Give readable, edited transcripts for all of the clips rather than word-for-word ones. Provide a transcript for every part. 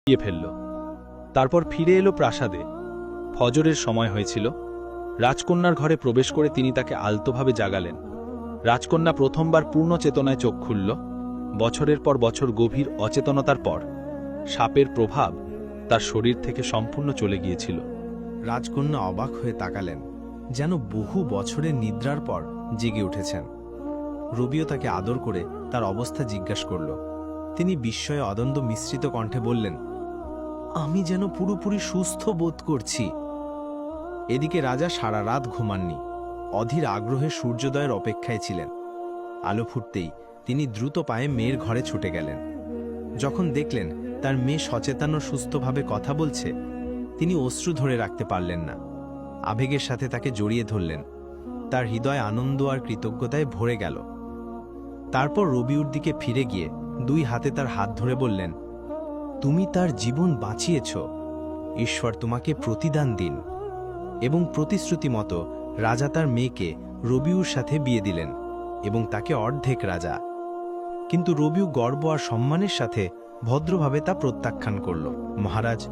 দিয়ে ফেলল। তারপর ফিরে এলো প্রাসাদে। ফজরের সময় হয়েছিল। রাজকন্যার ঘরে প্রবেশ করে তিনি তাকে আলতোভাবে জাগালেন। রাজকন্যা প্রথমবার পূর্ণ চেতনায় চোখ খুলল। বছরের পর বছর গভীর অচেতনতার পর সাপের প্রভাব তার শরীর থেকে সম্পূর্ণ চলে গিয়েছিল। রাজকন্যা অবাক হয়ে তাকালেন, যেন বহু বছরের নিদ্রার পর জেগে উঠেছেন। রবিও তাকে আদর করে তার অবস্থা জিজ্ঞাসা করল। তিনি বিস্ময়ে অদ্বন্দ্ব মিশ্রিত কণ্ঠে বললেন, আমি যেন পুরোপুরি সুস্থ বোধ করছি। এদিকে রাজা সারা রাত ঘুমাননি, অধীর আগ্রহে সূর্যোদয়ের অপেক্ষায় ছিলেন। আলো ফুটতেই তিনি দ্রুত পায়ে মেয়ের ঘরে ছুটে গেলেন। যখন দেখলেন তার মেয়ে সচেতন ও সুস্থভাবে কথা বলছে, তিনি অশ্রু ধরে রাখতে পারলেন না। আবেগের সাথে তাকে জড়িয়ে ধরলেন। তার হৃদয় আনন্দ আর কৃতজ্ঞতায় ভরে গেল। তারপর রবিউর দিকে ফিরে গিয়ে দুই হাতে তার হাত ধরে বললেন, তুমি তার জীবন বাঁচিয়েছ, ঈশ্বর তোমাকে প্রতিদান দিন। এবং প্রতিশ্রুতি মতো রাজা তার মেয়েকে রবিউর সাথে বিয়ে দিলেন এবং তাকে অর্ধেক রাজা। কিন্তু রবিউ গর্ব আর সম্মানের সাথে ভদ্রভাবে তা প্রত্যাখ্যান করল। মহারাজ,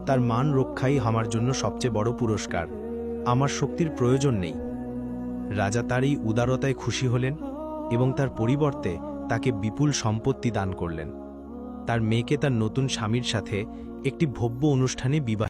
তার মান রক্ষাই আমার জন্য সবচেয়ে বড় পুরস্কার, আমার শক্তির প্রয়োজন নেই। রাজা তার এই উদারতায় খুশি হলেন এবং তার পরিবর্তে তাকে বিপুল সম্পত্তি দান করলেন। তার মেয়েকে তার নতুন স্বামীর সাথে একটি ভব্য অনুষ্ঠানে বিবাহ